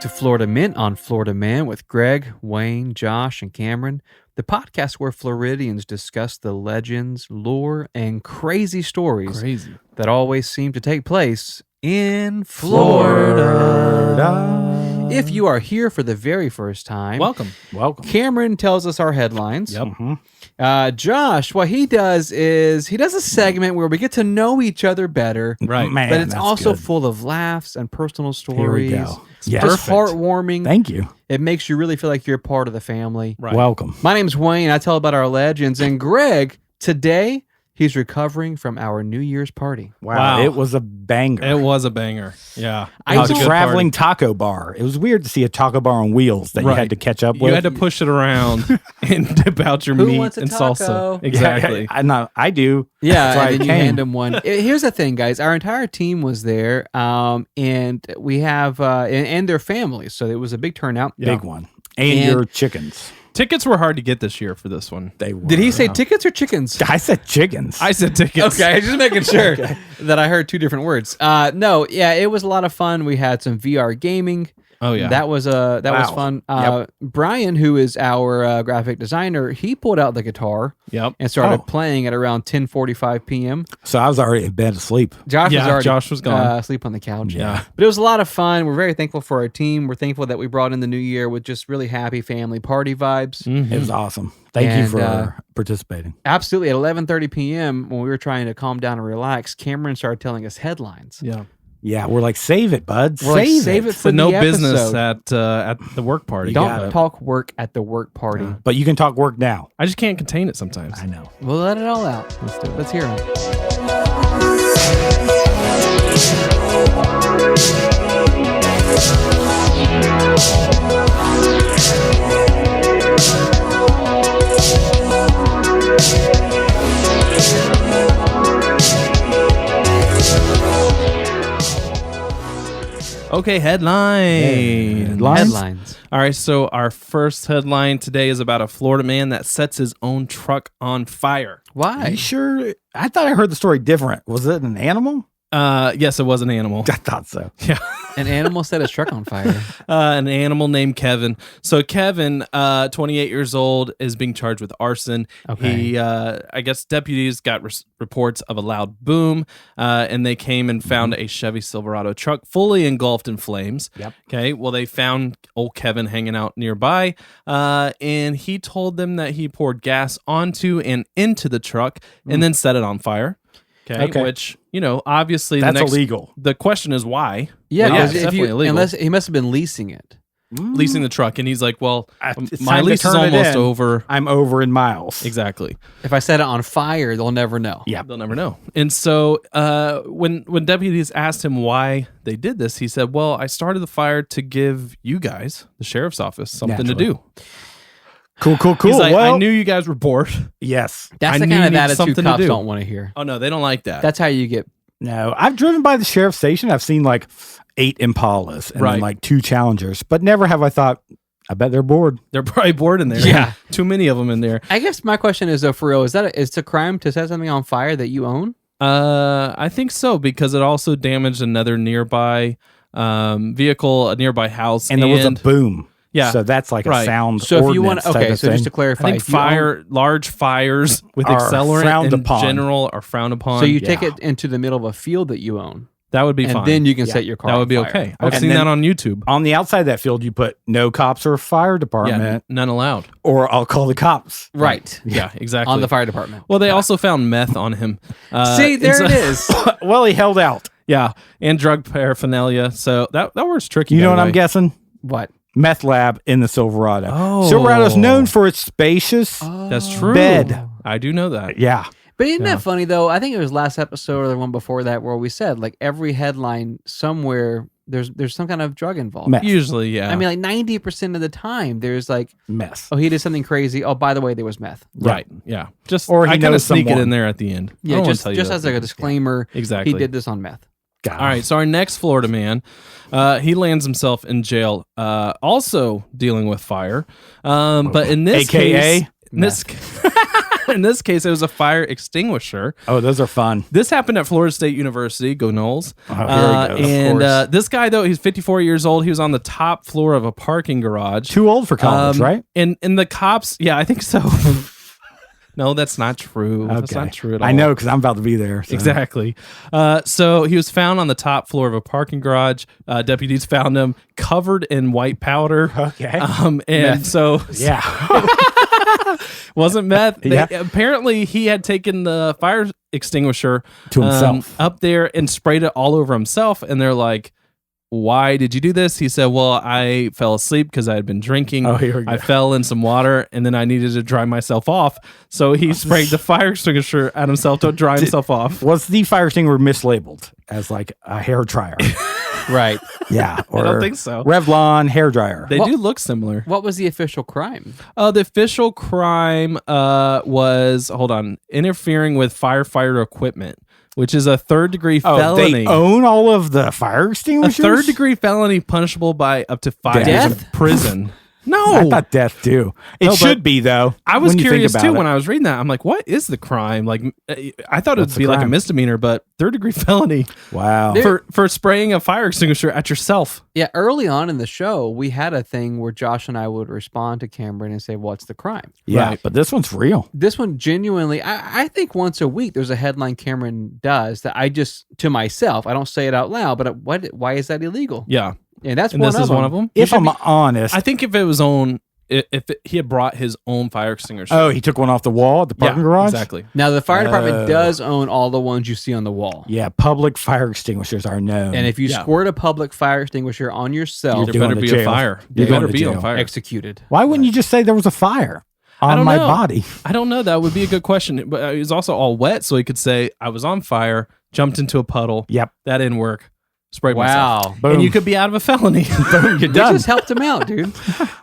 to Florida Mint on Florida Man with Greg, Wayne, Josh, and Cameron, the podcast where Floridians discuss the legends, lore, and crazy stories that always seem to take place in Florida. If you are here for the very first time, welcome. Cameron tells us our headlines. Yep. Josh, what he does is he does a segment where we get to know each other better. Right. Man, But it's also good. full of laughs and personal stories. Here we go. Yes. Just heartwarming. Thank you. It makes you really feel like you're part of the family. Right. Welcome. My name's Wayne. I tell about our legends. And Greg, today, he's recovering from our New Year's party. Wow. It was a banger. It was a banger. Yeah. I It was a don't- traveling taco bar. It was weird to see a taco bar on wheels that you had to catch up with. You had to push it around and dip out your Who meat wants a and taco? salsa. Yeah, Exactly. I do. Yeah, That's why and then I you came. hand him one. Here's the thing, guys. Our entire team was there, and we have and their families. So it was a big turnout. Big one. And your chickens. Tickets were hard to get this year for this one. They were. Did he say tickets or chickens? I said chickens. I said tickets. Okay, just making sure that I heard two different words. No, yeah, it was a lot of fun. We had some VR gaming. Oh, yeah. That was was fun. Brian, who is our graphic designer, he pulled out the guitar Yep. and started playing at around 10:45 p.m. So I was already in bed asleep. Josh Yeah, was already Josh was gone. asleep on the couch. Yeah. But it was a lot of fun. We're very thankful for our team. We're thankful that we brought in the new year with just really happy family party vibes. Mm-hmm. It was awesome. Thank you for participating. Absolutely. At 11:30 p.m., when we were trying to calm down and relax, Cameron started telling us headlines. Yeah. Yeah, we're like, save it, buds. We're like, save it for So no the business episode. at the work party. Don't talk work at the work party. But you can talk work now. I just can't contain it sometimes. I know. We'll let it all out. Let's do it. Let's hear it. Okay, headlines. Headlines. All right, so our first headline today is about a Florida man that sets his own truck on fire. Are Why? you sure? I thought I heard the story different. Was it an animal? Yes, it was an animal. I thought so. Yeah. An animal set his truck on fire. An animal named Kevin. So Kevin, 28 years old, is being charged with arson. Okay. He, I guess deputies got reports of a loud boom, and they came and found a Chevy Silverado truck fully engulfed in flames. Yep. Okay. Well, they found old Kevin hanging out nearby, and he told them that he poured gas onto and into the truck and then set it on fire. Okay. Which, obviously That's the illegal. The question is why. Yeah, Well, because it's definitely illegal. unless he must have been leasing it. Leasing the truck, and he's like, well, It's my time to lease is turn it almost in. over. I'm over in miles. Exactly. If I set it on fire, they'll never know. Yeah. They'll never know. And so when deputies asked him why they did this, he said, well, I started the fire to give you guys, the sheriff's office, something to do. Cool. He's like, well, I knew you guys were bored. yes. That's I the knew kind you of needed attitude something to cops do. don't want to hear. Oh, no, they don't like that. That's how you get. No, I've driven by the sheriff's station. I've seen like 8 Impalas and then like 2 Challengers, but never have I thought, I bet they're bored. They're probably bored in there. Yeah. Too many of them in there. I guess my question is, though, for real, is it a crime to set something on fire that you own? I think so, because it also damaged another nearby vehicle, a nearby house. And there was a boom. Yeah. So that's like a Right. sound So if you want, ordinance type okay, of so thing. just to I clarify, think if you own- large fires with Are accelerant frowned in upon. general are frowned upon. so you Yeah. take it into the middle of a field that you own, that would be and fine. then you can Yeah. set your car. that on would be fire. okay. I've And seen then- that on YouTube. On the outside of that field, you put no cops or fire department, Yeah, none allowed. or I'll call the cops. Right. Yeah, exactly. On the fire department. Well, they also found meth on him. See, and there so- it is. Well, he held out. Yeah, and drug paraphernalia. So that word's tricky. You know by what the I'm way. guessing? What? Meth lab in the Silverado. Oh. Silverado's known for its spacious That's true. bed. I do know that. Yeah. But isn't that funny, though? I think it was last episode or the one before that where we said, like, every headline somewhere, there's some kind of drug involved. Meth. Usually, yeah. I mean, like 90% of the time, there's like, Meth. oh, he did something crazy. Oh, by the way, there was meth. right. Yeah. Just Or he I kind of knows sneak it someone. in there at the end. I Yeah, don't wanna just tell you that as at like a the end. disclaimer, Exactly. he did this on meth. God. All right, so our next Florida man, he lands himself in jail, also dealing with fire. But in this AKA case, In this case, it was a fire extinguisher. Oh, those are fun. This happened at Florida State University. Go Noles. Oh, here he goes. And this guy, though, he's 54 years old. He was on the top floor of a parking garage. Too old for college, right? And the cops, yeah, I think so. No, that's not true. Okay. That's not true at all. I know because I'm about to be there. So. Exactly. So he was found on the top floor of a parking garage. Deputies found him covered in white powder. Okay. And meth. So yeah, wasn't meth. Yeah. Apparently, he had taken the fire extinguisher to himself up there and sprayed it all over himself. And they're like, why did you do this? He said, well, I fell asleep because I had been drinking. Oh, here we go. I fell in some water and then I needed to dry myself off. So he sprayed the fire extinguisher at himself to dry himself off. Was the fire extinguisher mislabeled as like a hair dryer? Right. Yeah. Or I don't think so. Revlon hair dryer. They do look similar. What was the official crime? The official crime was, hold on, interfering with firefighter equipment, which is a third-degree felony. They own all of the fire extinguishers? A third-degree felony punishable by up to 5 years of prison. No. I thought death, too. It should be, though. I was curious, too, when I was reading that. I'm like, what is the crime? Like, I thought it would be like a misdemeanor, but third-degree felony. Wow. For spraying a fire extinguisher at yourself. Yeah, early on in the show, we had a thing where Josh and I would respond to Cameron and say, what's the crime? Yeah, right. But this one's real. This one genuinely, I think once a week there's a headline Cameron does that I just, to myself, I don't say it out loud, but why is that illegal? Yeah. And that's and one, this of is them. one of them. If I'm honest. I think if he had brought his own fire extinguisher. Oh, he took one off the wall at the parking garage? Exactly. Now, the fire department does own all the ones you see on the wall. Yeah, public fire extinguishers are known. And if you squirt a public fire extinguisher on yourself, there better be a fire. You're better going to be jail. on fire. Executed. Why wouldn't you just say there was a fire on my body? I don't know. That would be a good question. But it was also all wet, so he could say, I was on fire, jumped into a puddle. Yep. That didn't work. Sprayed myself. Wow. Boom. And you could be out of a felony. Boom, you're We done. just helped him out, dude.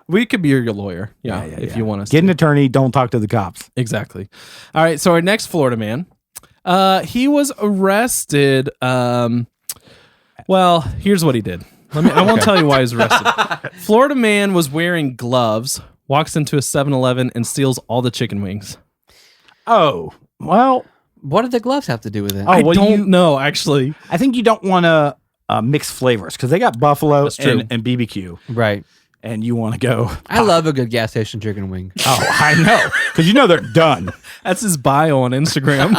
We could be your lawyer. If you want us Get to. an attorney. Don't talk to the cops. Exactly. All right. So our next Florida man, he was arrested. Well, here's what he did. I won't tell you why he was arrested. Florida man was wearing gloves, walks into a 7-Eleven and steals all the chicken wings. Oh, well. What did the gloves have to do with it? I don't know, actually. I think you don't want to mix flavors because they got buffalo and BBQ. Right. And you want to go. I love a good gas station chicken wing. Oh, I know. Because you know they're done. That's his bio on Instagram.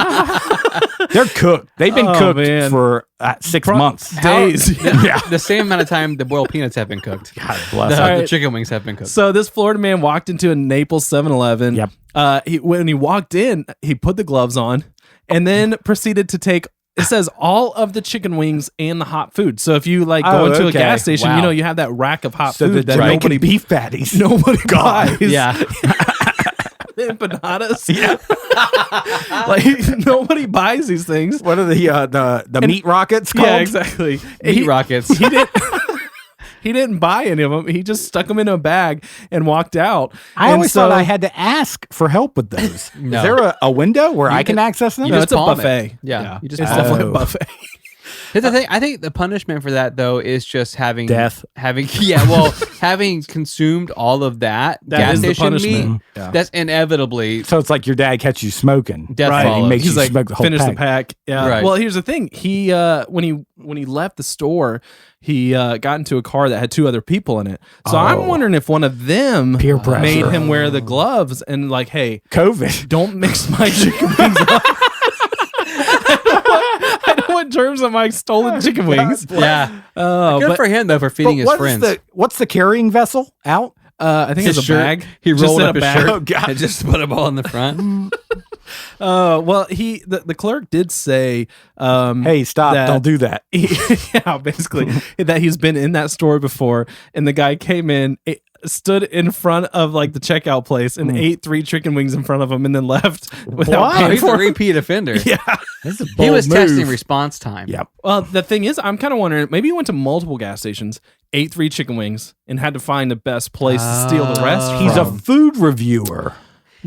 They're cooked. They've been cooked for 6 months. Days. The same amount of time the boiled peanuts have been cooked. God bless them. The chicken wings have been cooked. So this Florida man walked into a Naples 7-Eleven. Yep. When he walked in, he put the gloves on and then proceeded to take, it says, all of the chicken wings and the hot food. So if you go into a gas station, you have that rack of hot food that nobody beef patties. Nobody buys. Yeah. Empanadas. Yeah. Nobody buys these things. What are the meat rockets called? Yeah, exactly. Meat rockets. He didn't buy any of them. He just stuck them in a bag and walked out. I always thought I had to ask for help with those. No. Is there a window where I can access them? No, it's a palm buffet. it. Yeah. You just it's palm definitely it. a buffet. Here's the thing. I think the punishment for that, though, is just having death. Having consumed all of that That gas is the station punishment. meat. Yeah. That's inevitably So it's like your dad catches you smoking. death Right. follows. He makes He's you like, smoke the whole finish pack. the pack. Yeah. Right. Well, here's the thing. He when he left the store, he got into a car that had 2 other people in it. So I'm wondering if one of them Peer pressure. made him wear the gloves and like, hey, COVID. don't mix my chicken wings up. I don't want germs on my stolen chicken wings. Yeah. Oh, Good but for him, though, for feeding his friends. What's the carrying vessel out? I think His it's a shirt, bag. He Just rolled in up a his bag. shirt Oh, God. and just put them all in the front. Well, the clerk did say, Hey, stop! that- Don't do that. basically that he's been in that store before, and the guy came in, stood in front of like the checkout place, and ate 3 chicken wings in front of him, and then left without What? Oh, paying he's for a it. repeat offender. Yeah. This is a He bold was move. testing response time. Yep. Well, the thing is, I'm kind of wondering, maybe he went to multiple gas stations, ate 3 chicken wings, and had to find the best place to steal the rest. He's a from. food reviewer.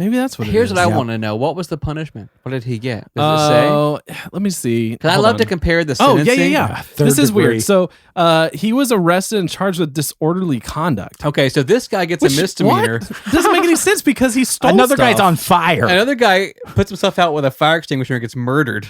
Maybe that's what Here's it is. what I want to know. What was the punishment? What did he get? Does it say? Oh, let me see. Because I Hold love on. to compare the Oh, sentencing. yeah. Third This is degree. weird. So he was arrested and charged with disorderly conduct. Okay, so this guy gets a misdemeanor. What? Doesn't make any sense because he stole Another stuff. guy's on fire. Another guy puts himself out with a fire extinguisher and gets murdered.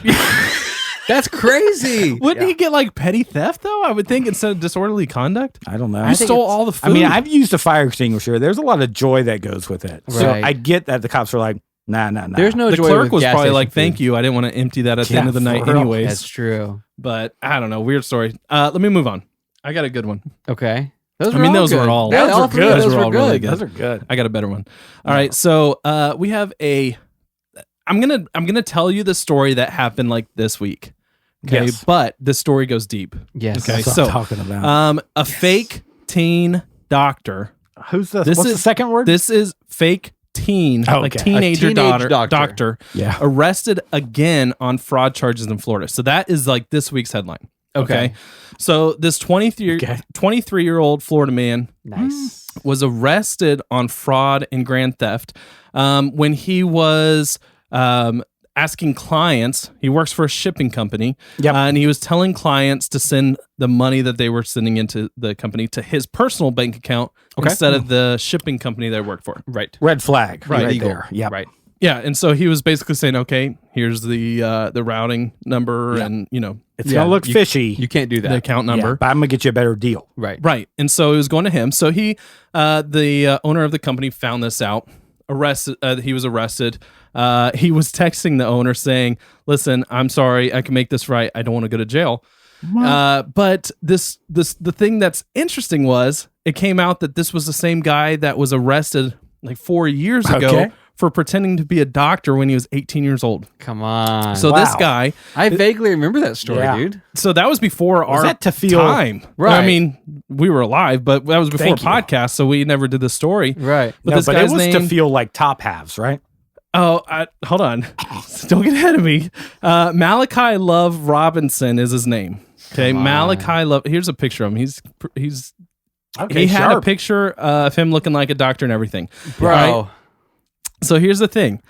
That's crazy. Wouldn't he get like petty theft though? I would think instead of disorderly conduct. I don't know. You stole all the food. I mean, I've used a fire extinguisher. There's a lot of joy that goes with it. So Right. I get that the cops are like, nah. There's no the joy clerk with was gas probably station like, food. "Thank you. I didn't want to empty that at the Yeah, end of the night, for real. anyways." That's true. But I don't know. Weird story. Let me move on. I got a good one. Okay. Those were all Yeah, all three of Those those were all were really good. good. Those are good. I got a better one. All right. So we have a. I'm gonna tell you the story that happened like this week. Okay, Yes. but this story goes deep. Yes. Okay, That's what so I'm talking about. a fake teen doctor. Who's the? this What's is- the second word? This is fake teen, Oh, like okay. teenager A teenage doctor. doctor Yeah. arrested again on fraud charges in Florida. So that is like this week's headline. Okay. So this 23-year-old Florida man Nice. was arrested on fraud and grand theft when he was asking clients. He works for a shipping company, Yep. and he was telling clients to send the money that they were sending into the company to his personal bank account instead of the shipping company they worked for. Right. Red flag. Right. Right Legal. there. Yeah. Right. Yeah, and so he was basically saying, "Okay, here's the routing number, Yeah. and It's Yeah, gonna look fishy. You can't do the that. account Yeah, number." but I'm gonna get you a better deal. Right. Right. And so it was going to him. So he, the owner of the company, found this out. He was arrested. He was texting the owner saying, "Listen, I'm sorry. I can make this right. I don't want to go to jail." But the thing that's interesting was it came out that this was the same guy that was arrested like 4 years ago Okay. for pretending to be a doctor when he was 18 years old. Come on. So Wow. this guy, I vaguely remember that story, Yeah. dude. so that was before our that to feel- time. Right. I mean, we were alive, but that was before Thank you. podcast, so we never did the story. Right. But No, this but guy's it was name, to feel like top halves, right? hold on, don't get ahead of me. Malachi Love Robinson is his name. Okay, Malachi Love. Here's a picture of him. He's Okay, he had a sharp. picture of him looking like a doctor and everything. Bro. Right? So here's the thing.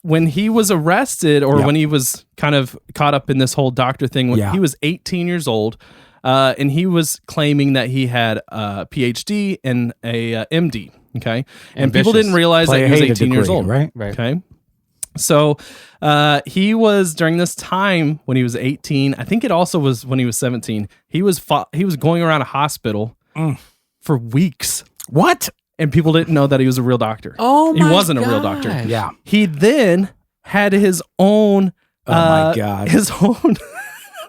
When he was arrested, or Yep. when he was kind of caught up in this whole doctor thing, when Yeah. he was 18 years old, and he was claiming that he had a PhD and a MD. Okay, and people Ambitious. didn't realize Play that a he was hated 18 years degree, old. right? Right. Okay. So he was, during this time when he was 18, I think it also was when he was 17, he was going around a hospital for weeks, What? and people didn't know that he was a real doctor. Oh He my wasn't a real doctor. gosh. Yeah. He then had his own Oh my God. his own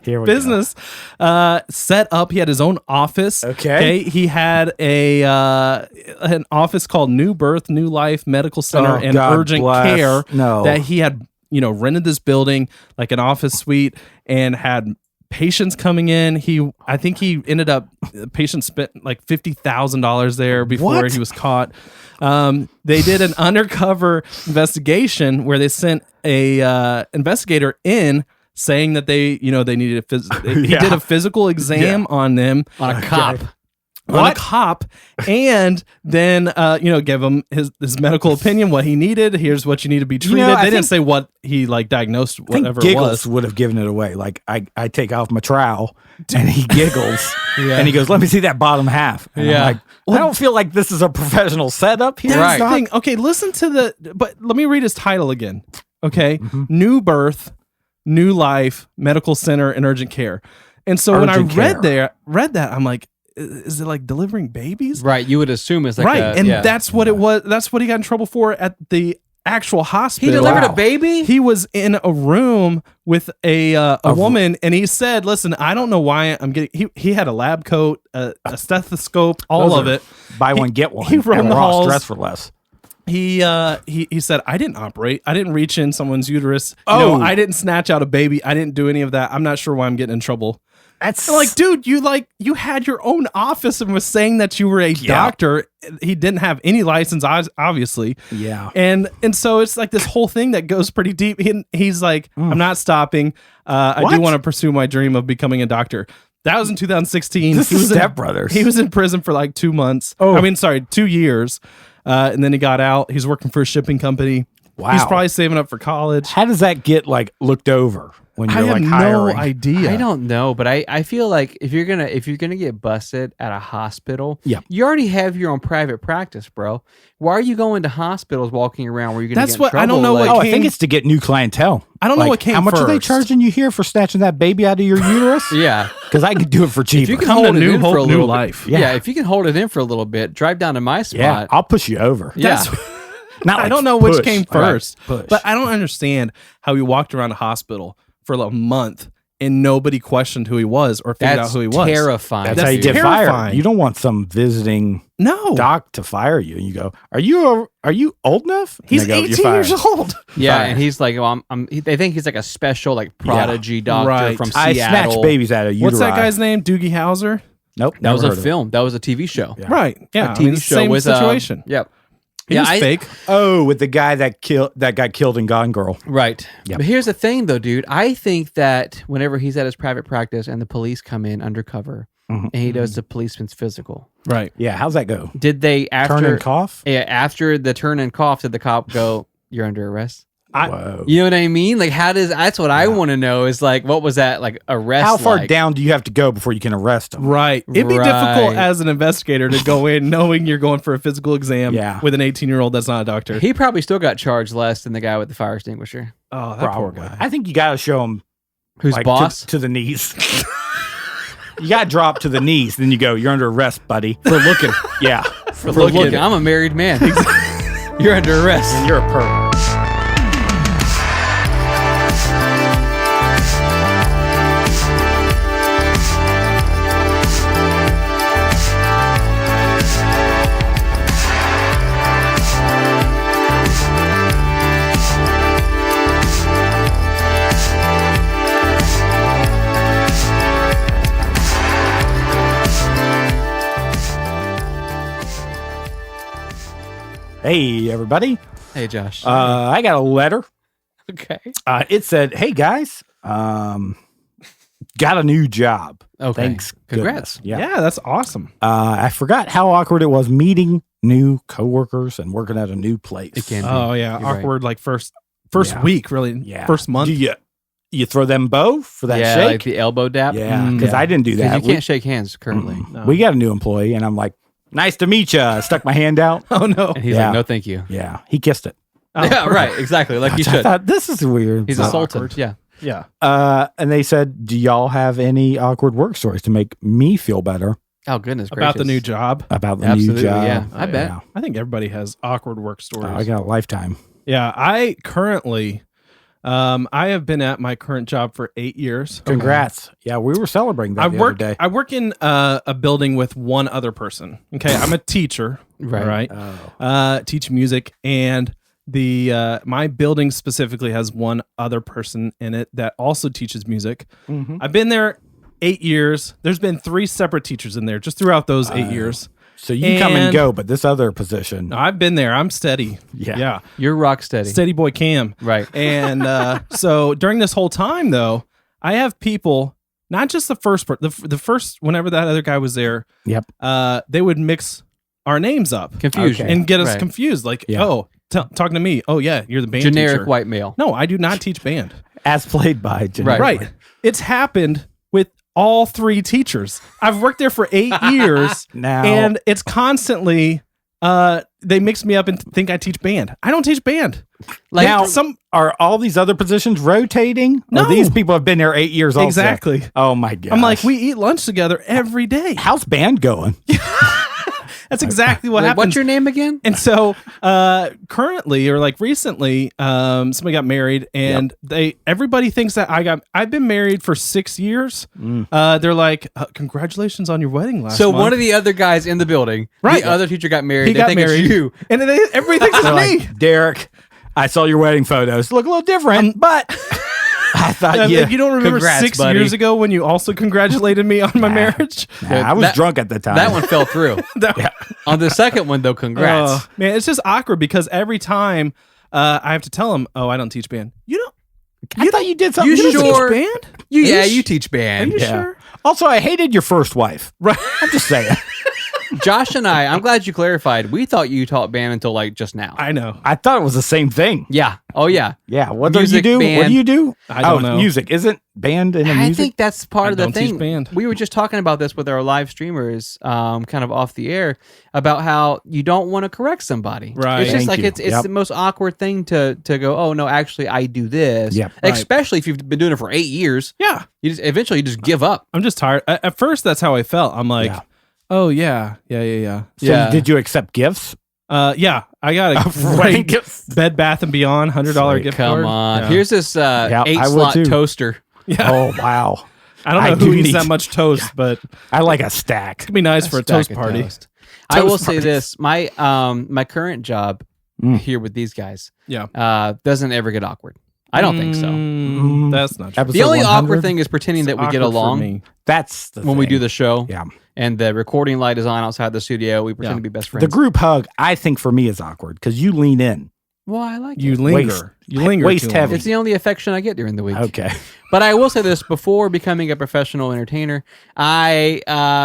Here we go. business set up. He had his own office. Okay. He had an office called New Birth, New Life Medical Center, Oh, and God Urgent bless. Care. No. That he had, rented this building like an office suite and had patients coming in. I think he ended up, patients spent like $50,000 there before What? he was caught. They did an undercover investigation where they sent a investigator in saying that they needed he Yeah. did a physical exam on them, On a cop. on a cop, and then give him his medical opinion, what he needed. Here's what you need to be treated. I They didn't think- say what he diagnosed, I think whatever it Giggles was. would have given it away. Like I take off my trowel and he giggles Yeah. and he goes, "Let me see that bottom half." And Yeah. I'm like, I don't feel like this is a professional setup here. That's the Doc. thing. Okay, listen to but let me read his title again. Okay, Mm-hmm. New Birth, New Life Medical Center and Urgent Care. And so when I Urgent care. read that, I'm like, is it like delivering babies? Right. You would assume it's like Right, a, and yeah. that's what it was. That's what he got in trouble for at the actual He hospital. delivered Wow. a baby? He was in a room with a woman, and he said, "Listen, I don't know why I'm getting." He had a lab coat, a stethoscope, all Those of are it. Buy one, get one. he roamed at the Ross, halls. dress for less. He said, "I didn't operate. I didn't reach in someone's uterus. Oh. I didn't snatch out a baby. I didn't do any of that. I'm not sure why I'm getting in trouble." That's I'm like, dude, you had your own office and was saying that you were a doctor. He didn't have any license, obviously. Yeah. And so it's like this whole thing that goes pretty deep. He's like, I'm not stopping. I What? do want to pursue my dream of becoming a doctor. That was in 2016. This He is was Step Brothers. He was in prison for like 2 months. Oh. I mean, sorry, 2 years. And then he got out. He's working for a shipping company. Wow. He's probably saving up for college. How does that get like looked over when you're I have like no hiring? idea. I don't know, but I feel like if you're gonna get busted at a hospital, Yeah. you already have your own private practice, bro. Why are you going to hospitals walking around where you're gonna That's get in what- I trouble? don't know what Oh, I came- think it's to get new clientele. I don't know Like, what came How much are they first. charging you here for snatching that baby out of your uterus? Yeah. Because I could do it for cheaper. You can Come to hold it new in for hope, a new little life. Bit. Yeah. Yeah. If you can hold it in for a little bit, drive down to my spot. yeah, I'll push you over. Yeah. Not I like don't know which push. came Right. first, Push. but I don't understand how he walked around a hospital for a month and nobody questioned who he was or figured out That's who he was. terrifying. That's how you That's get fired. terrifying. You don't want some visiting No, doc to fire you, and you go, "Are you old enough?" And he's they go, "You're 18 years fired." old. Yeah, Fired. and he's like, well, they think he's like a special like prodigy doctor Right. from I Seattle. snatch babies out of uteri. What's that guy's name? Doogie Howser. Nope, That was never a heard of film. That was a TV show. Yeah. Right. Yeah. A TV show same with situation. Yep. He Yeah, was fake. it. Oh, with the guy that got killed in Gone Girl. Right. Yep. But here's the thing, though, dude. I think that whenever he's at his private practice and the police come in undercover Mhm. and he does the policeman's physical, Right. Yeah, how's that go? did they Turn after and cough. yeah, after the turn and cough, did the cop go, "You're under arrest"? Whoa. You know what I mean? Like, how does that's what I want to know is like, what was that like arrest? How far like? down do you have to go before you can arrest them? Right. It'd be difficult Right. as an investigator to go in knowing you're going for a physical exam Yeah. with an 18-year-old that's not a doctor. He probably still got charged less than the guy with the fire extinguisher. Oh, that poor Probably. guy. I think you got to show them Who's boss? to the knees. You got to drop to the knees, then you go. You're under arrest, buddy. For looking. Yeah, For looking. I'm a married man. You're under arrest. You're a pervert. Hey, everybody. Hey, Josh. I got a letter. okay. It said, "Hey guys, got a new job. Okay. Thanks. Congrats. goodness." Yeah. Yeah, that's awesome. I forgot how awkward it was meeting new coworkers and working at a new place. It can be. Oh yeah, You're right. awkward like first Yeah. week, really. Yeah. First month. Do you throw them both for that yeah, shake? like the elbow dap. Yeah, Mm. because I didn't do 'Cause that. you can't shake hands currently. No. We got a new employee, and I'm like, "Nice to meet you." I stuck my hand out. Oh no. And he's Yeah. like, no, thank you. Yeah, he kissed it. Oh, yeah, right. Exactly. Like you I should. thought, this is weird. He's So- a sultan. awkward. Yeah. Yeah. And they said, "Do y'all have any awkward work stories to make me feel better Oh, goodness About the gracious. new job. about the Absolutely, new job?" yeah. I bet. Yeah. I think everybody has awkward work stories. I got a lifetime. Yeah, I currently, I have been at my current job for 8 years. Congrats. Yeah, we were celebrating that I the work. other day. I work in a building with one other person. Okay, I'm a teacher. Right. Oh. Teach music, and the my building specifically has one other person in it that also teaches music. Mhm. I've been there 8 years. There's been 3 separate teachers in there just throughout those 8 years. So you come and And- go, but this other position. No, I've been there. I'm steady. Yeah. Yeah. You're rock steady. Steady boy Cam. Right. And so during this whole time, though, I have people, not just the first, the first, whenever that other guy was there, Yep. they would mix our names up Confusion. Okay. and get us Right. confused. Like, Yeah. oh, talking to me. Oh, yeah, you're the band Generic teacher. white male. No, I do not teach band. As played by generic. Right. It's happened with all 3 teachers. I've worked there for 8 years, Now, and it's constantly they mix me up and think I teach band. I don't teach band. Like now, some are all these other positions rotating? No. Or these people have been there 8 years also? exactly. Oh my god. I'm like, we eat lunch together every day. how's band going? That's exactly what Wait, happens. what's your name again? And so, currently, or like recently, somebody got married, and everybody thinks that I've been married for 6 years. They're like, congratulations on your wedding last So month. one of the other guys in the building, Right. the other teacher got married. He They got think married. it's you. and everybody thinks it's They're me. like, Derek, I saw your wedding photos. Look a little different, but I thought You don't remember Congrats, 6 buddy. years ago when you also congratulated me on my marriage? I was That- drunk at the time. That one fell through. That- On the second one, though, congrats. Oh, man, it's just awkward because every time I have to tell them, "Oh, I don't teach band." You don't. I thought you did something. You You don't sure? teach band? You Are you teach Are band. you Yeah. sure? Also, I hated your first wife. Right. I'm just saying. Josh and I'm glad you clarified. We thought you taught band until like just now. I know. I thought it was the same thing. Yeah. Oh, yeah. Yeah. What do you Music, do? band. What do you do? I don't know. Music. Isn't band in a I music? think that's part of the don't teach thing. band. We were just talking about this with our live streamers, kind of off the air, about how you don't want to correct somebody. Right. It's just Thank like you. it's the most awkward thing to go, oh no, actually I do this. Yep. Right. Especially if you've been doing it for 8 years. Yeah. You just eventually give up. I'm just tired. At first, that's how I felt. I'm like, Yeah. oh, yeah. Yeah. So Yeah. did you accept gifts? Yeah. I got a Wedding great gifts? Bed Bath & Beyond $100 Sweet. gift Come card. on. Yeah. Here's this I would 8-slot too. toaster. Yeah. Oh, wow. I don't know I who do eats need- that much toast, but it's I like a stack. going to be nice for a Stack toast of party. toast. I will say parties. this: my current job Mm. here with these guys Yeah. doesn't ever get awkward. I don't think so. Mm. That's not true. Episode The only 100? awkward thing is pretending that we get Awkward for along me. That's the when we thing. do the show. Yeah. And the recording light is on outside the studio. We pretend Yeah. to be best friends. The group hug, I think for me is awkward because you lean in. Well, I like You it. linger. You linger. waist too heavy. It's the only affection I get during the week. Okay. But I will say this: before becoming a professional entertainer, I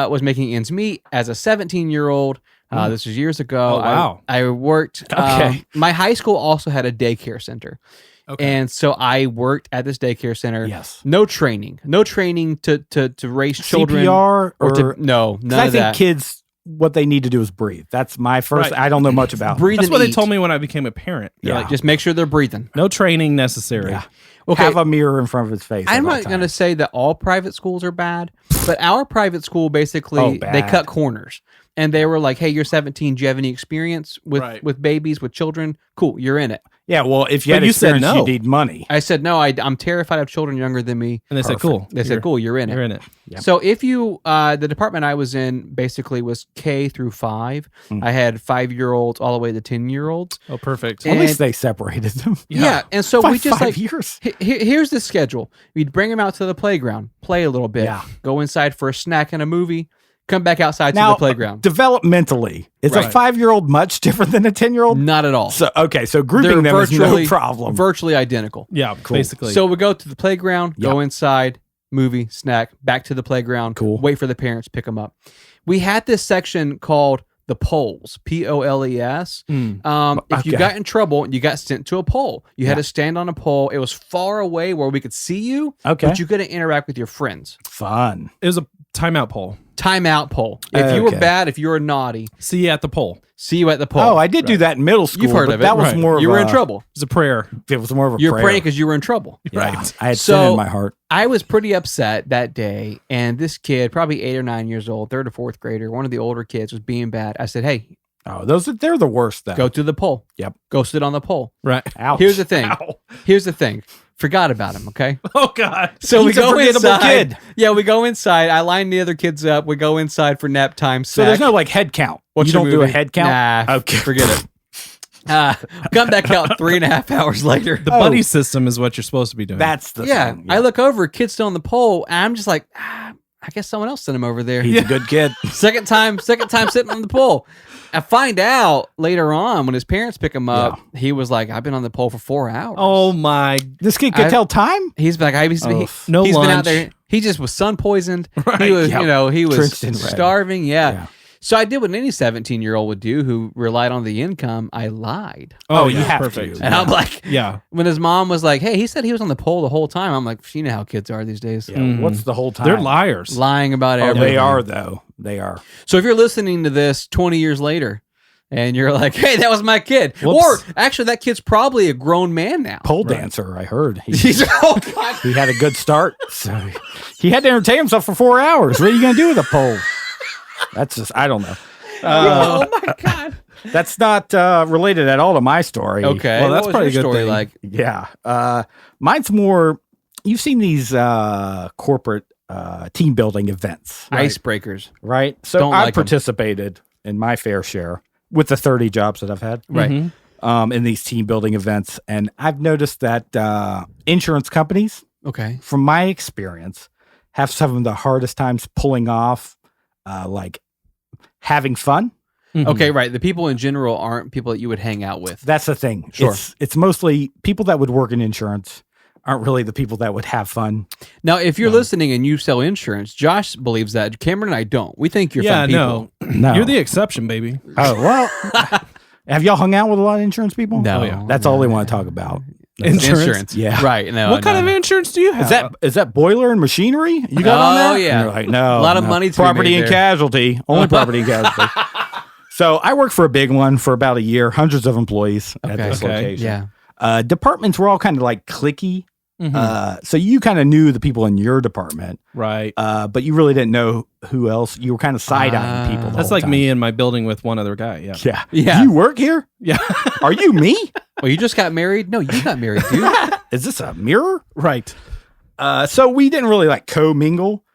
was making ends meet as a 17-year-old. This was years ago. Oh, wow. I worked. Okay. My high school also had a daycare center. Okay. And so I worked at this daycare center. Yes. No training to raise children CPR or to or no, 'cause none I of think that. kids, what they need to do is breathe. That's my first. Right. I don't know much about. Breathe That's and what they eat. told me when I became a parent. They're Yeah. like, Just make sure they're breathing. no training necessary. Yeah. Okay. Have a mirror in front of his face. I'm at all not going to times. say that all private schools are bad, but our private school basically Oh, they bad. cut corners. And they were like, "Hey, you're 17. Do you have any experience with Right. with babies, with children? Cool, you're in it." Yeah. Well, if you But had you said experience, no. you need money. I said, "No, I'm terrified of children younger than me." And they said, Perfect. cool. They said, "Cool, you're in You're it." in it. Yep. So if you, the department I was in basically was K through 5. I had 5-year-olds all the way to 10-year-olds. Oh, perfect. And- At least they separated them. Yeah, and so By we just 5 like years. here's the schedule. We'd bring them out to the playground, play a little bit, Yeah. go inside for a snack and a movie, come back outside to Now, the playground. developmentally, is a Right. 5-year-old much different than a 10-year-old? Not at all. So okay, so grouping them is no problem. virtually identical. Yeah, basically. So we go to the playground, go Yep. inside, movie, snack, back to the playground. Cool. Wait for the parents to pick them up. We had this section called the polls, POLES. If you Okay. got in trouble, you got sent to a pole. You had Yeah. to stand on a pole. It was far away where we could see you, Okay. but you couldn't interact with your friends. Fun. it was a timeout poll. Timeout pole. If you were Okay. bad, if you were naughty, See you at the poll. see you at the pole. Oh, I did do that in middle school. You've heard but of it. That was Right. more of you were in a- trouble. It was a prayer. It was more of a You're prayer. praying because you were in trouble. Yeah. Right. I had sin So- in my heart. I was pretty upset that day, and this kid, probably 8 or 9 years old, 3rd or 4th grader, one of the older kids, was being bad. I said, "Hey, Oh, they're the worst though. go to the pole. Yep. Go sit on the pole." Right. Ouch. Here's the thing. Ow. Here's the thing. Forgot about him. Okay. Oh, God. So we He's a go forgettable inside. kid. Yeah, we go inside. I line the other kids up. We go inside for nap time. So there's no like head count. What's you your don't do a movie? head count. Nah. Okay. Forget it. Come back out 3.5 hours later. The buddy system is what you're supposed to be doing. That's the Yeah, thing. I look over, kid's still on the pole, and I'm just like, I guess someone else sent him over there. He's a good kid. Second time sitting on the pole. I find out later on when his parents pick him up, he was like, "I've been on the pole for 4 hours." oh, my. This kid could tell time. He's like, No he's been out lunch. there. He just was sun poisoned. Right, He was, yep. he was Drenched in red. starving. Yeah. Yeah. So I did what any 17-year-old would do who relied on the income. I lied. Oh, you yeah. have Perfect. to. And I'm like, Yeah. when his mom was like, "Hey, he said he was on the pole the whole time." I'm like, "You know how kids are these days. Yeah, What's the whole time? They're liars. Lying about Oh, everything." they are though. They are. So if you're listening to this 20 years later and you're like, "Hey, that was my kid," Whoops. or actually that kid's probably a grown man now. Pole dancer. I heard. Oh, God. He had a good start. So he had to entertain himself for 4 hours. What are you going to do with a pole? That's just, I don't know. Oh my God. That's not related at all to my story. Okay. Well, what that's was probably your a good story thing. like? Yeah. Mine's more, you've seen these corporate team building events, Icebreakers. right? So Don't I've like 'em. participated in my fair share with the 30 jobs that I've had. Right. Mhm. In these team building events. And I've noticed that insurance companies, Okay. from my experience, have some of the hardest times pulling off like having fun. Mhm. Okay, right. The people in general aren't people that you would hang out with. That's the thing. Sure. It's mostly people that would work in insurance aren't really the people that would have fun. Now, if you're listening and you sell insurance, Josh believes that. Cameron and I don't. We think you're fun people. No. You're the exception, baby. Oh, well. Have y'all hung out with a lot of insurance people? No. Oh, yeah. That's all they want to talk about. Insurance. Yeah. Right. No. What kind of insurance do you have? Is that boiler and machinery you got on there? Oh, yeah. And you're like, no. A lot of money to be property made and there. casualty. Only property and casualty. So I worked for a big one for about a year, hundreds of employees at this location. Yeah. Departments were all kind of like cliquey. Mhm. So you kind of knew the people in your department, Right. but you really didn't know who else. You were kind of side-eyeing people. the That's whole like time. me in my building with one other guy. Yeah. Yeah. Yeah. You work here? Yeah. Are you me? Well, you just got married? No, you got married, dude. Is this a mirror? Right. So we didn't really like co-mingle,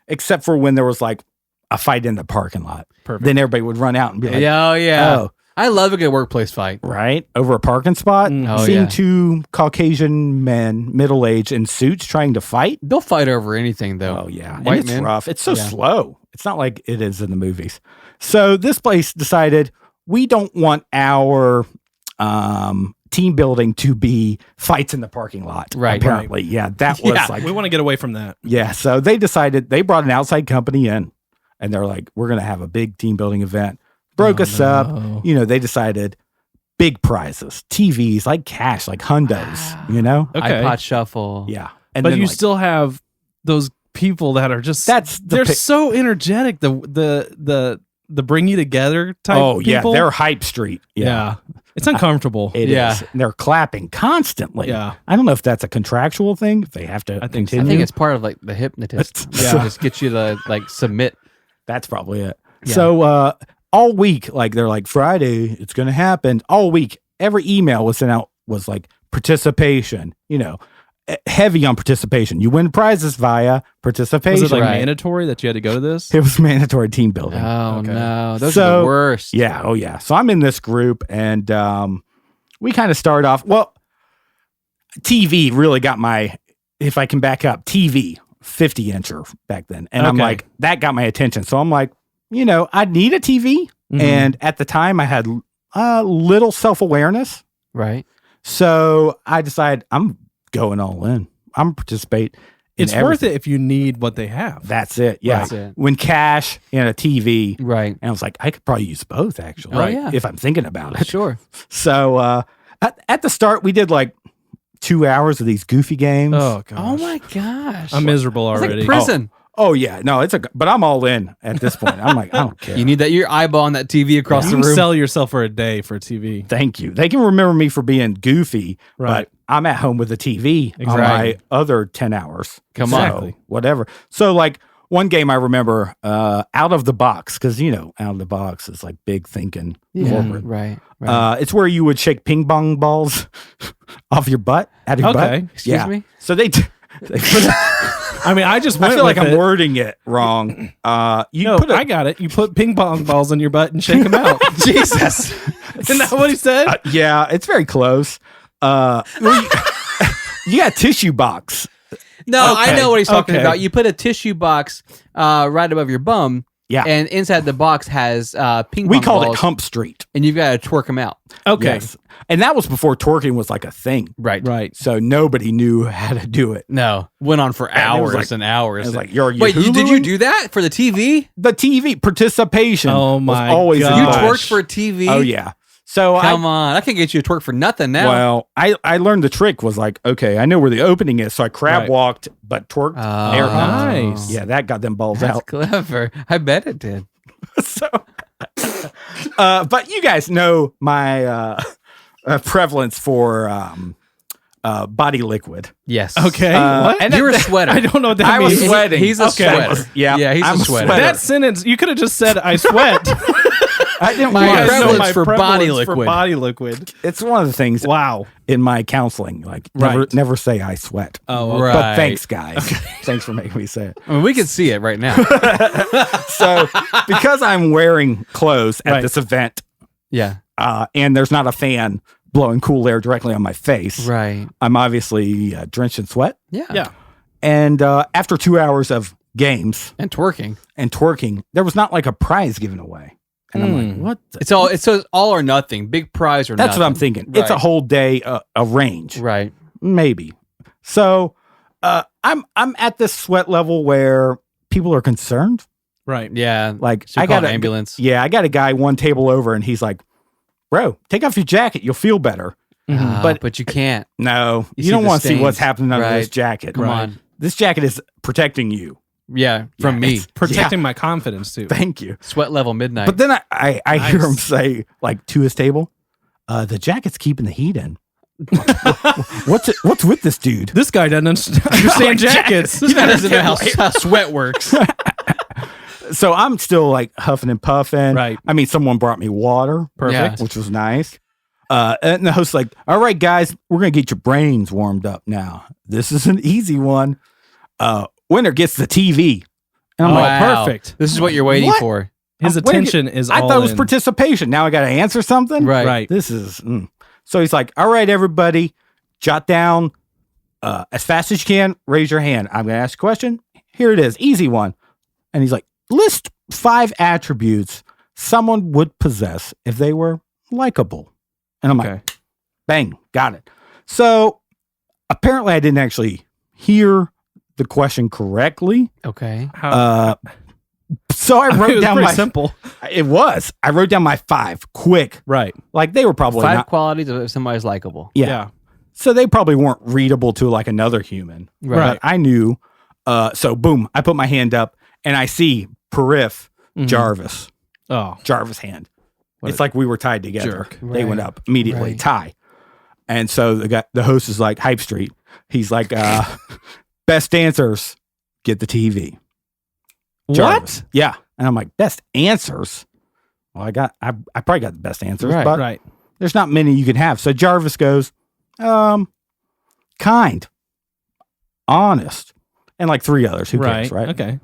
except for when there was like a fight in the parking lot. Perfect. Then everybody would run out and be like, Yeah. oh, I love a good workplace fight. right? Over a parking spot. Mm. Oh, Seeing yeah. two Caucasian men, middle-aged, in suits trying to fight. They'll fight over anything, though. Oh, yeah. White And it's men? rough. It's so Yeah. slow. It's not like it is in the movies. So this place decided we don't want our team building to be fights in the parking lot. Right. Apparently. Yeah. That was Yeah. like, We want to get away from that. yeah. So they decided they brought an outside company in and they're like, we're going to have a big team building event. Broke us up. You know, they decided big prizes, TVs, like cash, like hundos, you know? Okay. iPod Shuffle. Yeah. And But then, you like, still have those people that are just they're so energetic. The bring you together type. oh, yeah. people. They're hype street. Yeah. It's uncomfortable. It Yeah. is. And they're clapping constantly. Yeah. I don't know if that's a contractual thing. If they have to I think so. continue. I think it's part of like the hypnotist. Yeah. Just get you to like submit. That's probably it. Yeah. So all week, like they're like, Friday, it's going to happen. All week, every email was sent out was like participation, you know, heavy on participation. You win prizes via participation. Was it like Right. mandatory that you had to go to this? It was mandatory team building. Oh, Okay. no. Those are So- the worst. Yeah. Oh, yeah. So I'm in this group and we kind of start off. Well, TV really got my, if I can back up, TV 50-incher back then. And I'm Okay. like, that got my attention. So I'm like, you know, I need a TV. Mhm. And at the time I had little self-awareness. Right. So I decided I'm going all in. I'm participate. in It's worth everything. it if you need what they have. That's it. Yeah. That's it. When cash and a TV. Right. And I was like, I could probably use both actually. Oh, yeah. If I'm thinking about it. Sure. So at the start, we did like 2 hours of these goofy games. Oh gosh. Oh, my gosh. I'm miserable It's already. like prison. Oh, yeah. No, but I'm all in at this point. I'm like, I don't care. You need that. Your eyeball on that TV across You the can room. sell yourself for a day for a TV. Thank you. They can remember me for being goofy, Right. but I'm at home with a TV on my Exactly. other 10 hours. Come So, on. Exactly. whatever. So like one game I remember out of the box, because, you know, out of the box is like big thinking. Yeah. Forward. Right. Right. It's where you would shake ping pong balls off your butt, out of your Okay. butt. Excuse me? So they put I mean, I just I went feel like with I'm it. wording it wrong. You No, put I got it. You put ping pong balls in your butt and shake them out. Jesus. Isn't that what he said? yeah, it's very close. Well, you got tissue box. No, Okay. I know what he's talking Okay. about. You put a tissue box right above your bum. Yeah. And inside the box has ping pong We called balls, it Hump Street. and you've got to twerk them out. Okay. Yes. And that was before twerking was like a thing. Right. Right. So nobody knew how to do it. No, went on for And it was hours like- and hours. It was like, you're Wait, did you Huluing? do that for the TV? The TV participation Oh was my always gosh. You involved. twerked for a TV? Oh, yeah. So Come on. I can't get you to twerk for nothing now. well, I learned the trick was like, okay, I know where the opening is. So I crab Right. walked, but twerked. Oh, air humped. nice. Yeah, that got them balls That's out. clever. I bet it did. So, but you guys know my prevalence for body liquid. Yes. Okay. What? And You're a that- sweater. I don't know what that I was means. sweating. He's a Okay. sweater. Yeah, Yeah, he's I'm a a sweater. sweater. That sentence, you could have just said, I sweat. I didn't My want to prevalence know for body liquid. For body liquid. It's one of the things Wow. in my counseling. Like, Right. never say I sweat. Oh, Right. But thanks, guys. Thanks for making me say it. I mean, we can see it right now. So, because I'm wearing clothes at Right. this event, Yeah. and there's not a fan blowing cool air directly on my face, Right. I'm obviously drenched in sweat. Yeah. Yeah. And after 2 hours of games And twerking. and twerking, there was not like a prize given away. And I'm like, what? It's all or nothing. Big prize or That's nothing. what I'm thinking. It's a Right. whole day, a range. Right. maybe. So I'm at this sweat level where people are concerned. Right. Yeah. Like So I got an ambulance. Yeah, I got a guy one table over, and he's like, "Bro, take off your jacket. You'll feel better." But you can't. No, You you don't see the want to see what's stains. happening under this Right. jacket. Come on. This jacket is protecting you. Yeah, from me. it's- Protecting my confidence too. Thank you. Sweat level midnight. But then I hear him Nice. say, like, to his table, the jacket's keeping the heat in. What's with this dude? This guy doesn't understand jackets. he doesn't know how sweat works. So I'm still like huffing and puffing. Right. I mean, someone brought me water, Perfect. which was nice. And the host's like, all right, guys, we're going to get your brains warmed up now. This is an easy one. Winner gets the TV. And I'm like, Wow. perfect. This is what you're waiting What? for. His wait a attention is I all thought it was in. participation. Now I got to answer something? Right. Right. This is, So he's like, all right, everybody, jot down as fast as you can, raise your hand. I'm going to ask a question. Here it is. Easy one. And he's like, list 5 attributes someone would possess if they were likable. And I'm Okay. like, bang, got it. So apparently I didn't actually hear the question correctly. Okay. So I it wrote was down pretty my, simple. it was, I wrote down my 5 quick. Right. Like they were probably 5 not, qualities of if somebody's likable. yeah. So they probably weren't readable to like another human. Right. But I knew. So boom, I put my hand up and I see Perif Jarvis. Oh. Jarvis hand. What It's a like we were tied together. jerk. They went Right. up immediately, Right. tie. And so the host is like, Hype Street. He's like, best answers get the TV. Jarvis. What? Yeah. And I'm like, best answers? Well, I probably got the best answers, Right. but Right. there's not many you can have. So Jarvis goes, kind, honest, and like 3 others. Who cares, right? Okay.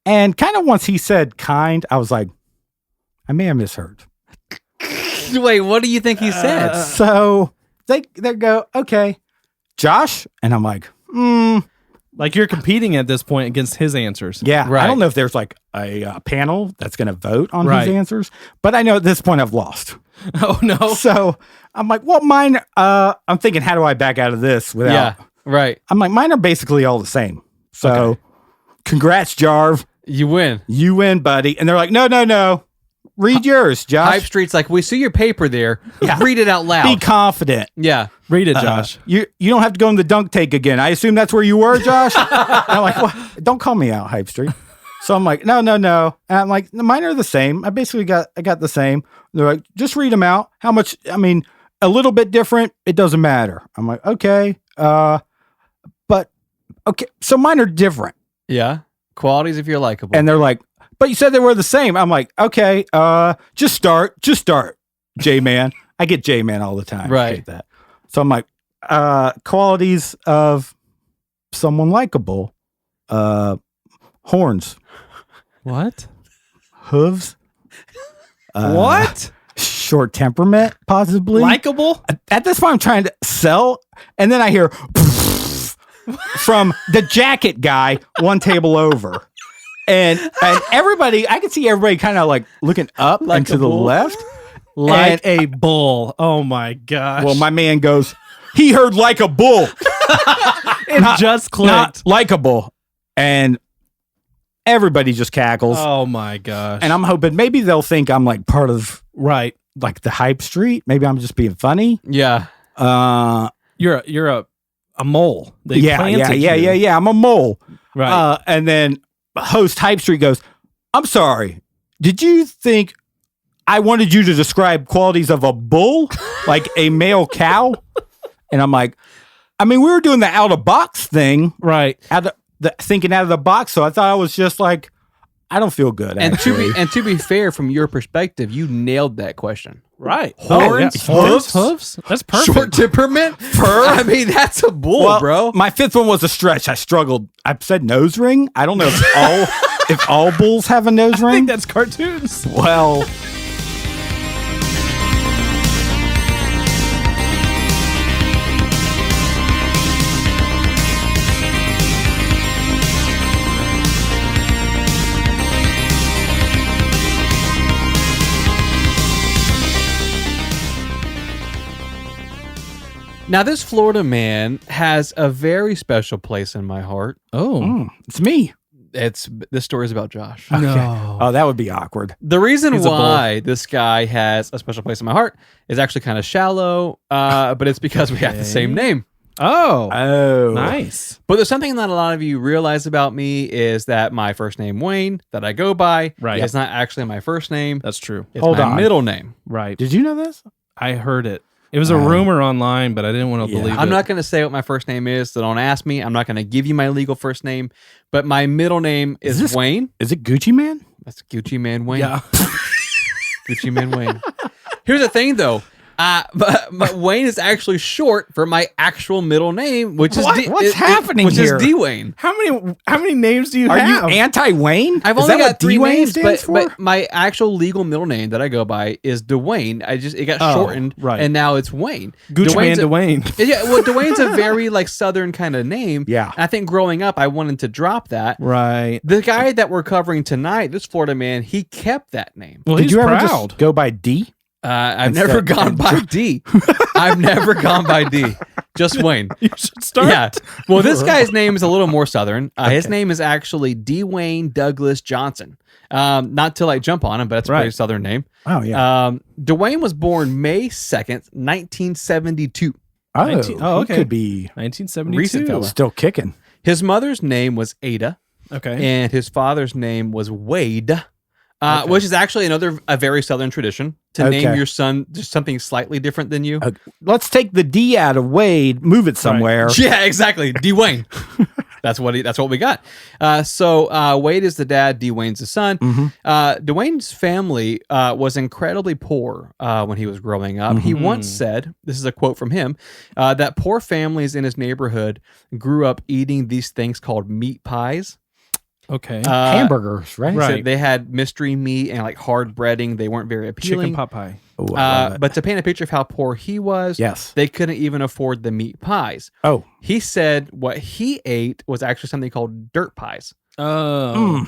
And kind of once he said kind, I was like, I may have misheard. Wait, what do you think he said? So they go, okay, Josh, and I'm like, Like you're competing at this point against his answers. yeah. Right. I don't know if there's like a panel that's going to vote on Right. his answers, but I know at this point I've lost. Oh no. So I'm like, well, mine. I'm thinking, how do I back out of this without? Yeah. Right. I'm like, mine are basically all the same. So, Okay. congrats, Jarv. You win. You win, buddy. And they're like, no. Read yours, Josh. Hype Street's like, we see your paper there. Yeah. Read it out loud. Be confident. Yeah. Read it, Josh. You don't have to go in the dunk tank again. I assume that's where you were, Josh. And I'm like, what? Don't call me out, Hype Street. So I'm like, no. And I'm like, mine are the same. I got the same. They're like, just read them out. How much? I mean, a little bit different. It doesn't matter. I'm like, okay. But okay. So mine are different. Yeah. Qualities if you're likable. And they're like, but you said they were the same. I'm like, okay, just start, J-Man. I get J-Man all the time. I Right. hate that. So I'm like, qualities of someone likable, horns, What? hooves, What? short temperament, possibly. Likable? At this point, I'm trying to sell, and then I hear from the jacket guy one table over. And everybody, I could see everybody kind of like looking up Like and to a the bull? left. Like And- a bull. Oh my gosh. Well, my man goes, he heard like a bull, it just clicked. not likable. And everybody just cackles. Oh my gosh. And I'm hoping maybe they'll think I'm like part of right. like the Hype Street. Maybe I'm just being funny. yeah. You're a mole. They Yeah. planted you. I'm a mole. Right. And then host Hype Street goes, I'm sorry. Did you think I wanted you to describe qualities of a bull, like a male cow? And I'm like, I mean, we were doing the out of box thing, right. thinking out of the box. So I thought I was just like, I don't feel good. And Actually. to be fair, from your perspective, you nailed that question. Right. Horns, Hooves. That's perfect. Short temperament, fur. I mean, that's a bull, Well, bro. my 5th one was a stretch. I struggled. I said nose ring. I don't know if all bulls have a nose I ring. think that's cartoons. Well, Now, this Florida man has a very special place in my heart. Oh, It's me. This story is about Josh. no. Oh, that would be awkward. The reason He's a bull. why this guy has a special place in my heart is actually kind of shallow, but it's because we have the same name. Oh, Oh, nice. But there's something that a lot of you realize about me is that my first name, Wayne, that I go by, Right. is not actually my first name. That's true. It's Hold my on. middle name. Right. Did you know this? I heard it. It was a rumor online, but I didn't want to Yeah. believe it. I'm not going to say what my first name is, so don't ask me. I'm not going to give you my legal first name, but my middle name is this- Wayne. Is it Gucci Man? That's Gucci Man Wayne. Yeah. Gucci Man Wayne. Here's the thing, though. But Wayne is actually short for my actual middle name, which is What? What's happening which here? is D Wayne. How many names do you Are have? you anti-Wayne? I've Is only that got what three D-Wayne names, stands for? but my actual legal middle name that I go by is Dwayne. It got Oh, shortened, right. and now it's Wayne. Gucci Man Dwayne's Dwayne. Yeah, well, Dwayne's a very like Southern kind of name. Yeah. And I think growing up, I wanted to drop that. Right. The guy that we're covering tonight, this Florida man, he kept that name. Well, Did he's you ever proud. just go by D? I've Instead- never gone by D. I've never gone by D. Just Wayne. You should start. Yeah. Well, this guy's name is a little more Southern. His name is actually Dwayne Douglas Johnson. Not to like jump on him, but it's a pretty Right. Southern name. Oh, yeah. Dwayne was born May 2nd, 1972. oh, 19 oh, okay. He could be 1972. Recent fella. still kicking. His mother's name was Ada, Okay. and his father's name was Wade. Which is actually a very Southern tradition to name Okay. your son just something slightly different than you. Let's take the D out of Wade, move it somewhere. Yeah, exactly. Dwayne. That's what we got. So Wade is the dad. Dwayne's the son. Dwayne's family was incredibly poor when he was growing up. He once said, this is a quote from him, that poor families in his neighborhood grew up eating these things called meat pies. Okay. Hamburgers, right? Right. So they had mystery meat and like hard breading. They weren't very appealing. Chicken pot pie. Oh, I love it. But to paint a picture of how poor he was, Yes. they couldn't even afford the meat pies. Oh, He said what he ate was actually something called dirt pies. Oh.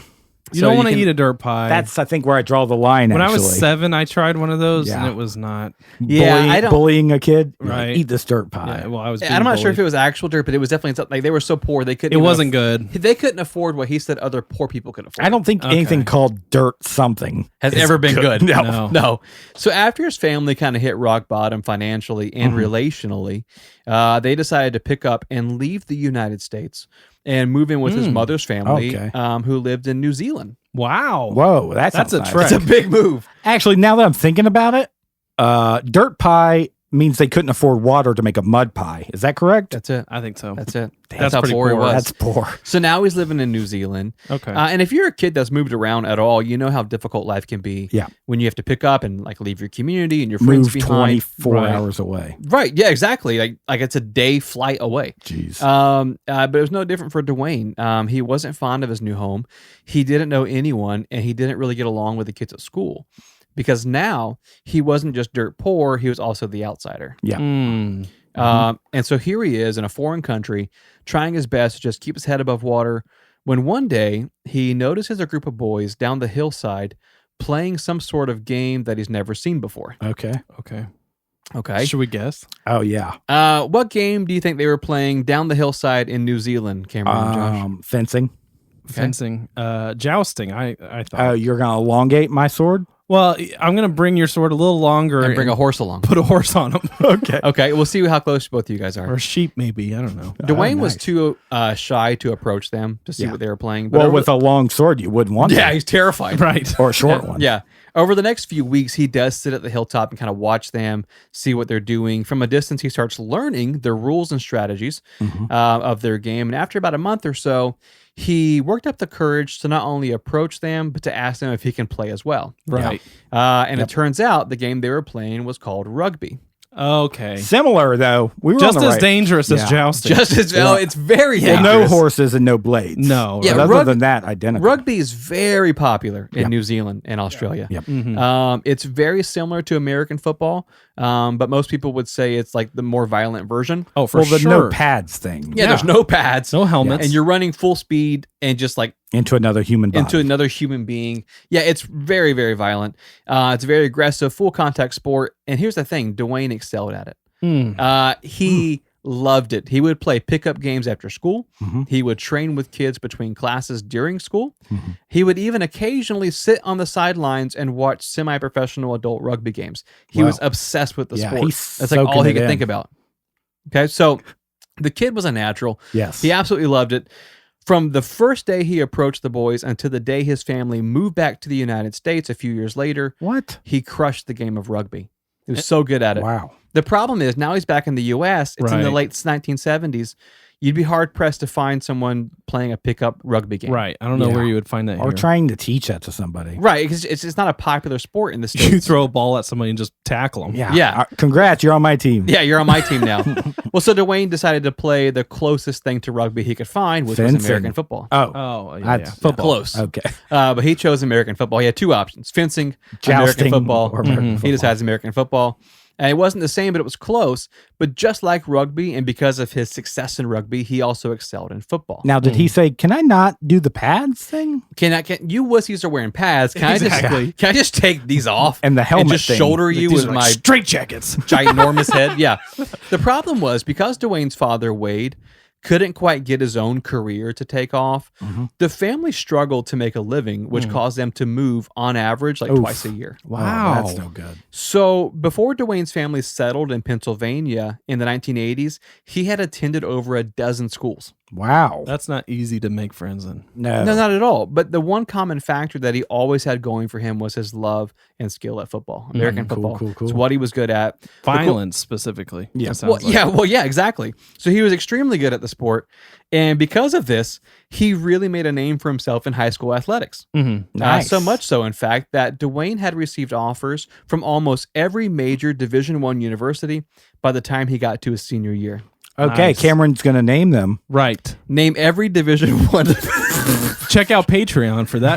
You So don't you want to can- eat a dirt pie. that's, I think, where I draw the line, when actually. I was 7, I tried one of those and Yeah. it was not. Yeah, I don't. Bullying a kid? You're like, Right. eat this dirt pie. Yeah, well, I was. I'm not sure if bullied. it was actual dirt, but it was definitely something. Like they were so poor they couldn't. It even wasn't good. They couldn't afford what he said other poor people could afford. I don't think Okay. anything called dirt something has is ever been good. No. No. So after his family kind of hit rock bottom financially and relationally, they decided to pick up and leave the United States and move in with his mother's family, Okay. who lived in New Zealand. Wow. Whoa, that's That's a nice. trek. It's a big move. Actually, now that I'm thinking about it, dirt pie means they couldn't afford water to make a mud pie. Is that correct? That's it. I think so. That's it. That's how pretty poor he poor. was. That's poor. So now he's living in New Zealand. Okay. And if you're a kid that's moved around at all, you know how difficult life can be. Yeah. When you have to pick up and like leave your community and your friends Move behind. 24 Right. hours away. Right. Yeah, exactly. Like it's a day flight away. Jeez. But it was no different for Dwayne. He wasn't fond of his new home. He didn't know anyone, and he didn't really get along with the kids at school because now he wasn't just dirt poor; he was also the outsider. Yeah. Mm. And so here he is in a foreign country, trying his best to just keep his head above water. When one day he notices a group of boys down the hillside playing some sort of game that he's never seen before. Okay. Okay. Okay. Should we guess? Oh, yeah. What game do you think they were playing down the hillside in New Zealand, Cameron and Josh? Fencing. Fencing. Jousting. I thought. Oh, you're going to elongate my sword? Well, I'm gonna bring your sword a little longer And bring a horse along. put a horse on him. Okay. Okay, we'll see how close both of you guys are. or a sheep, maybe. I don't know. Dwayne was nice. too shy to approach them to see Yeah. what they were playing. But Well, over with a long sword, you wouldn't want yeah, to. he's terrified. Right. Or a short one. Yeah. Over the next few weeks, he does sit at the hilltop and kind of watch them, see what they're doing. From a distance, he starts learning the rules and strategies of their game. And after about a month or so, he worked up the courage to not only approach them, but to ask them if he can play as well. Right. And it turns out the game they were playing was called rugby. Okay. Similar, though. We were Just on the as right. dangerous as Yeah. jousting. Just as well, it's very Well, dangerous. no horses and no blades. No. Yeah, But other rug- than that, identical. Rugby is very popular in Yep. New Zealand and Australia. Yep. It's very similar to American football, but most people would say it's like the more violent version. Oh, for Well, the sure. no pads thing. Yeah, there's no pads, No helmets. and you're running full speed and just like Into another human body. into another human being. Yeah, it's very, very violent. It's a very aggressive, full contact sport. And here's the thing: Dwayne excelled at it. He loved it. He would play pickup games after school. He would train with kids between classes during school. He would even occasionally sit on the sidelines and watch semi-professional adult rugby games. He was obsessed with the sport. That's like all he could think about. Okay, so the kid was a natural. Yes. He absolutely loved it. From the first day he approached the boys until the day his family moved back to the United States a few years later, he crushed the game of rugby. He was so good at it. Wow. The problem is now he's back in the U.S. It's in the late 1970s. You'd be hard pressed to find someone playing a pickup rugby game. Right. I don't know where you would find that. Or trying to teach that to somebody. Right. Because it's not a popular sport in the States. You throw a ball at somebody and just tackle them. Yeah. Congrats. You're on my team. Yeah, you're on my team now. Well, so Dwayne decided to play the closest thing to rugby he could find, which was American football. Football. Close. Okay. But he chose American football. He had two options: fencing, Jousting, American football. or American football. He decides American football. And it wasn't the same, but it was close. But just like rugby, and because of his success in rugby, he also excelled in football. Now, did he say, "Can I not do the pads thing"? Can you wussies are wearing pads? Can I just take these off and the helmet and just thing. shoulder you with my straight jackets, ginormous head? Yeah. The problem was because Dwayne's father Wade couldn't quite get his own career to take off. The family struggled to make a living, which caused them to move on average like twice a year. Wow. That's no good. So before Dwayne's family settled in Pennsylvania in the 1980s, he had attended over a dozen schools. Wow. That's not easy to make friends in. No, not at all. But the one common factor that he always had going for him was his love and skill at football, American football. Cool. It's what he was good at. Violence specifically. Yeah. Yeah, exactly. So he was extremely good at the sport. And because of this, he really made a name for himself in high school athletics. Nice. So much so, in fact, that Dwayne had received offers from almost every major Division I university by the time he got to his senior year. Okay, Nice. Cameron's going to name them. Right. Name every Division I. Check out Patreon for that.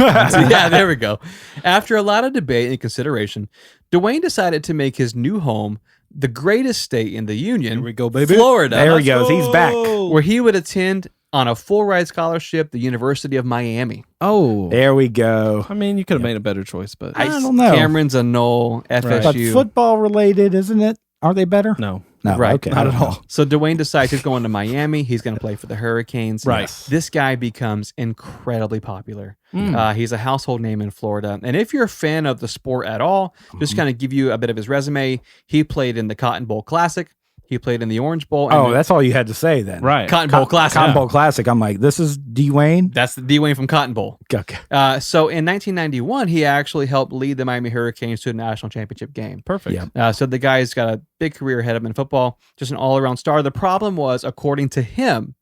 Yeah, there we go. After a lot of debate and consideration, Dwayne decided to make his new home the greatest state in the Union. Here we go, baby. Florida. There he goes. He's back. Where he would attend on a full ride scholarship, the University of Miami. Oh. There we go. I mean, you could have made a better choice, but I don't know. Cameron's a Knoll, FSU. But football related, isn't it? Are they better? no. No, Right. okay. Not at all. So Dwayne decides he's going to Miami. He's going to play for the Hurricanes. Right. This guy becomes incredibly popular. He's a household name in Florida. And if you're a fan of the sport at all, just kind of give you a bit of his resume. He played in the Cotton Bowl Classic. He played in the Orange Bowl. Oh, that's all you had to say then. Right. Cotton Bowl Classic. Cotton Bowl Classic. I'm like, this is Dwayne? That's the Dwayne from Cotton Bowl. Okay. So in 1991, he actually helped lead the Miami Hurricanes to a national championship game. Perfect. Yeah. So the guy's got a big career ahead of him in football, just an all-around star. The problem was, according to him,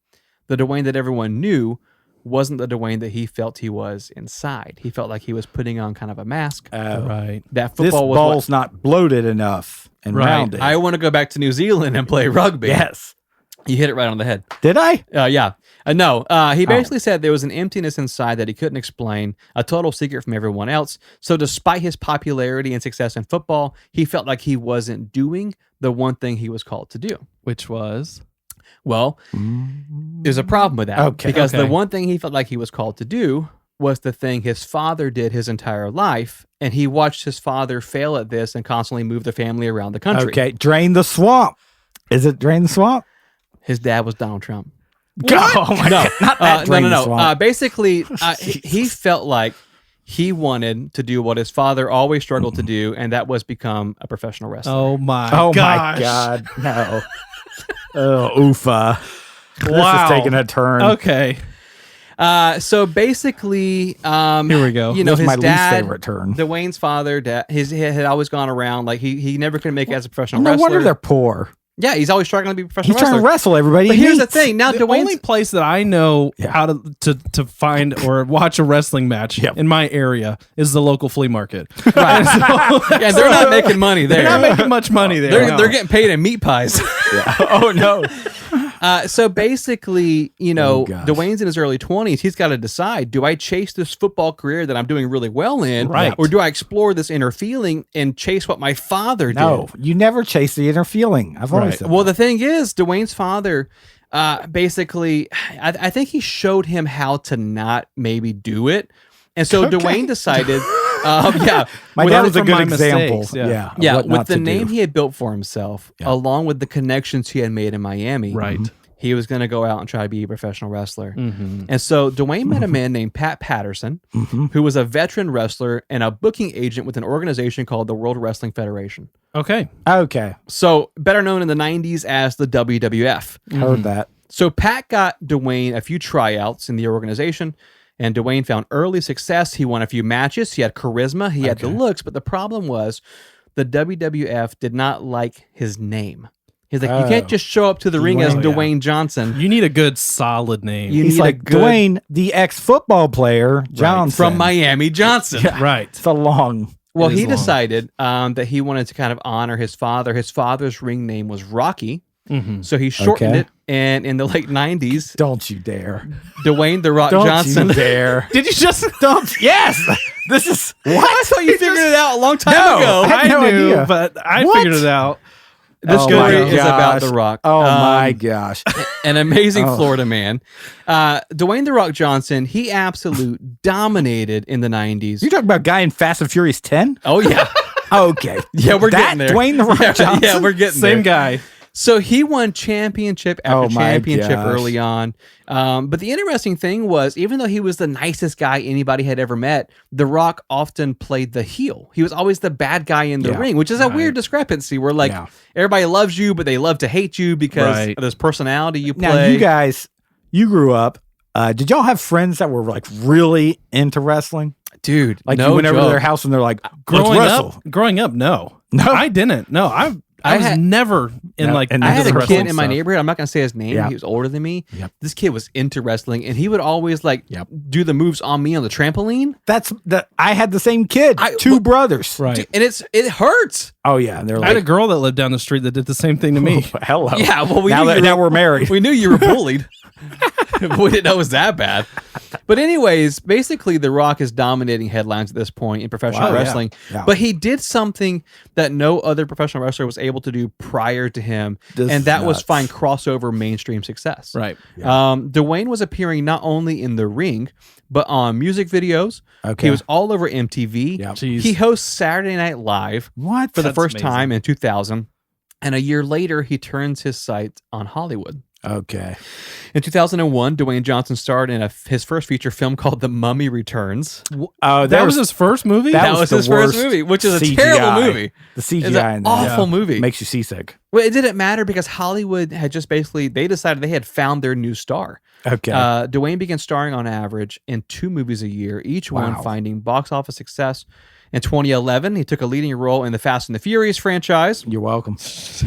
the Dwayne that everyone knew wasn't the Dwayne that he felt he was inside. He felt like he was putting on kind of a mask. Right. That This football was ball's not bloated enough and rounded. I want to go back to New Zealand and play rugby. Yes. You hit it right on the head. Did I? Yeah. No. He basically said there was an emptiness inside that he couldn't explain, a total secret from everyone else. So despite his popularity and success in football, he felt like he wasn't doing the one thing he was called to do. Which was? Well, there's a problem with that. Okay. Because the Okay. one thing he felt like he was called to do was the thing his father did his entire life. And he watched his father fail at this and constantly move the family around the country. Okay. Drain the swamp. Is it Drain the Swamp? His dad was Donald Trump. Oh my God. Not that Drain the no. Swamp. Basically, he felt like he wanted to do what his father always struggled to do, and that was become a professional wrestler. Oh my Oh gosh. my God. No. Oh, oofa. This Wow. is taking a turn. Okay. So basically, Here we go. You know, This is his my least dad, favorite turn. Dwayne's father, he had always gone around like he never could make it as a professional No wrestler. wonder they're poor. Yeah, he's always struggling to be a professional He's trying to wrestler. wrestle everybody. But he here's the meets. thing: now The Dwayne's only place that I know how to find or watch a wrestling match in my area is the local flea market. right. Yeah, they're not making money there. They're not making much money there. They're getting paid in meat pies. Oh no. So basically, you know, gosh. Dwayne's in his early 20s. He's got to decide, do I chase this football career that I'm doing really well in? Right. Or do I explore this inner feeling and chase what my father did? No, you never chase the inner feeling. I've always said Well, that. the thing is, Dwayne's father, basically, I think he showed him how to not maybe do it. And so Dwayne decided, My dad was a good example. Mistakes, with the name he had built for himself, along with the connections he had made in Miami, right. He was going to go out and try to be a professional wrestler. And so Dwayne met a man named Pat Patterson, who was a veteran wrestler and a booking agent with an organization called the World Wrestling Federation. Okay. So better known in the 90s as the WWF. Heard that. So Pat got Dwayne a few tryouts in the organization, and Dwayne found early success. He won a few matches. He had charisma. He had the looks, but the problem was the WWF did not like his name. He's like, you can't just show up to the ring as Dwayne Johnson. You need a good, solid name. He's like, Dwayne, the ex-football player, Johnson. From Miami Johnson. Right. It's a long... Well, he decided that he wanted to kind of honor his father. His father's ring name was Rocky. So he shortened it. And in the late 90s... Don't you dare. Dwayne The Rock Johnson. Don't you dare. Did you just... Yes! This is... What? I thought you figured it out a long time ago. I knew, idea. but I figured it out. This story is about The Rock. Oh my gosh. An amazing Florida man. Dwayne The Rock Johnson, he absolute dominated in the 90s. You talking about guy in Fast and Furious 10? Oh, yeah. Okay. Yeah, we're getting there. Dwayne The Rock Johnson? Yeah, we're getting there. Same guy. So he won championship after championship gosh. early on. But the interesting thing was, even though he was the nicest guy anybody had ever met, The Rock often played the heel. He was always the bad guy in the ring, which is a weird discrepancy where everybody loves you, but they love to hate you because of this personality you play. Now, you guys, you grew up. Did y'all have friends that were like really into wrestling? Dude, like no you went over to joke. their house and they're like, let's wrestle. Growing up, no. No? I didn't. No, I was never in like. I had a kid in my stuff. neighborhood. I'm not gonna say his name. He was older than me. This kid was into wrestling, and he would always do the moves on me on the trampoline. I had the same kid. Two brothers. Right, dude, and it hurts. Oh yeah, and they're like, I had a girl that lived down the street that did the same thing to me. Hello. Yeah, well, now we're married. We knew you were bullied. We didn't know it was that bad. But anyways, basically, The Rock is dominating headlines at this point in professional wrestling. Yeah. But he did something that no other professional wrestler was able to do prior to him, and that was find crossover mainstream success. Right. Dwayne was appearing not only in the ring, but on music videos. He was all over MTV. Yeah. He hosts Saturday Night Live for the first time in 2000. And a year later, he turns his sight on Hollywood. Okay. In 2001, Dwayne Johnson starred in his first feature film called The Mummy Returns. That was his first movie? That was his first movie, which is a CGI. Terrible movie. The CGI is an awful movie. Makes you seasick. Well, it didn't matter because Hollywood had just basically, they decided they had found their new star. Okay. Dwayne began starring on average in 2 movies a year, each one finding box office success. In 2011, he took a leading role in the Fast and the Furious franchise. You're welcome.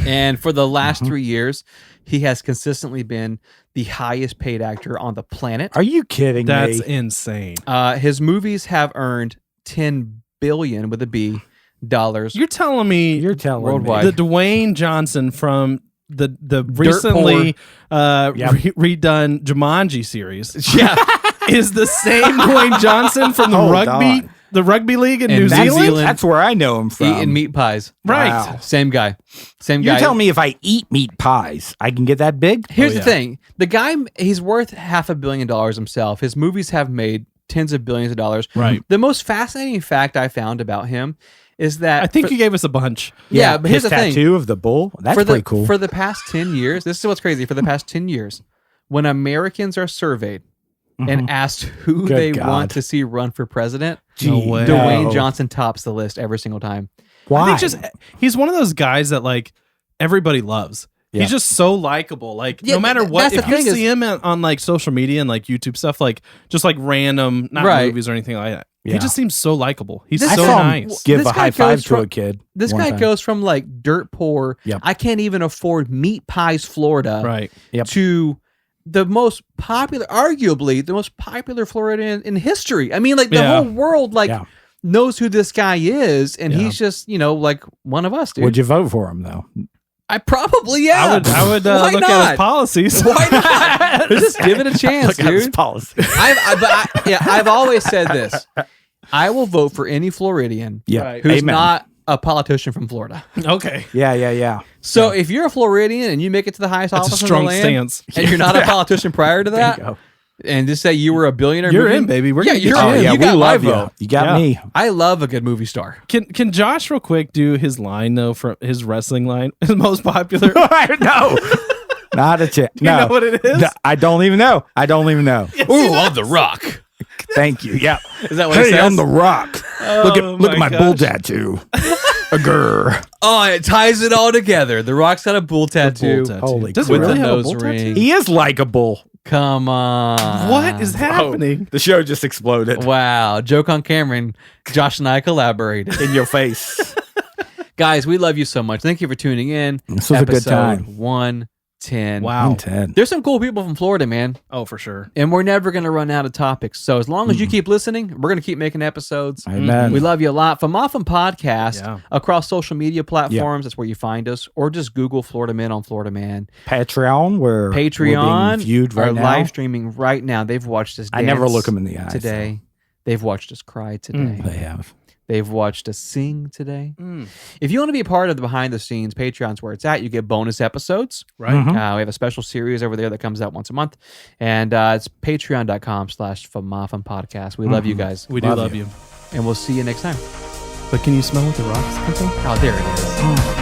And for the last 3 years, he has consistently been the highest paid actor on the planet. Are you kidding me? That's insane. His movies have earned $10 billion with a B dollars. You're telling me worldwide. the Dwayne Johnson from the recently redone Jumanji series is the same Dwayne Johnson from the rugby league in New Zealand? That's where I know him from. Eating meat pies. Right. Wow. Same guy. You're telling me if I eat meat pies, I can get that big? Here's the thing. The guy, he's worth $500 million himself. His movies have made tens of billions of dollars. Right. The most fascinating fact I found about him is that... I think you gave us a bunch. Yeah, but here's the thing. Tattoo of the bull? That's pretty cool. For the past 10 years, this is what's crazy. For the past 10 years, when Americans are surveyed and asked who they want to see run for president, Dwayne Johnson tops the list every single time. Why? I think he's one of those guys that like everybody loves. Yeah. He's just so likable. Like no matter what, if you see him on like social media and like YouTube stuff, like just like random, not movies or anything like that. Yeah. He just seems so likable. He's so nice. Give a high five to a kid. This guy goes from like dirt poor, I can't even afford meat pies, Florida, to the most popular, arguably the most popular Floridian in history. I mean, like the whole world knows who this guy is, and he's just, like one of us, dude. Would you vote for him though? I probably, I would look at his policies. Why not? Just give it a chance, dude. At his policies. I've always said this. I will vote for any Floridian who's not a politician from Florida. Okay. Yeah. So if you're a Floridian and you make it to the highest office in the land, stance. and you're not a politician prior to that, and just say you were a billionaire. You're movie, in, baby. We're yeah, gonna you're get you in. in. yeah, You we got my love you. vote. You got Yeah. me. I love a good movie star. Can Josh real quick do his line though for his wrestling line? His most popular. No, not a chance. You know what it is? No, I don't even know. Ooh, on The Rock. Thank you. Yeah. Is that what it Hey, says? I'm the Rock. Look at my bull tattoo. A grr. Oh, it ties it all together. The Rock's got a bull tattoo. Holy Does crap. he With really the have a nose bull ring. tattoo? He is likable. Come on. What is happening? The show just exploded Wow. Joke on Cameron. Josh and I collaborated. in your face. Guys, we love you so much. Thank you for tuning in. This was a good time. 110. Wow. 10. There's some cool people from Florida, man. Oh, for sure. And we're never going to run out of topics. So as long as you keep listening, we're going to keep making episodes. Amen. We love you a lot. From Often Podcast Yeah. across social media platforms. That's where you find us. Or just Google Florida Man on Florida Man. Patreon, where we're Patreon being viewed right are now. live streaming right now. They've watched us I never dance look them in the eye today. They've watched us cry today. They have. They've watched us sing today. If you want to be a part of the behind the scenes, Patreon's where it's at. You get bonus episodes. Right. Mhm. We have a special series over there that comes out once a month. And it's patreon.com/FMOFN podcast. We love you guys. We do Love love you. you. And we'll see you next time. But can you smell what the rock's cooking? Oh, there it is.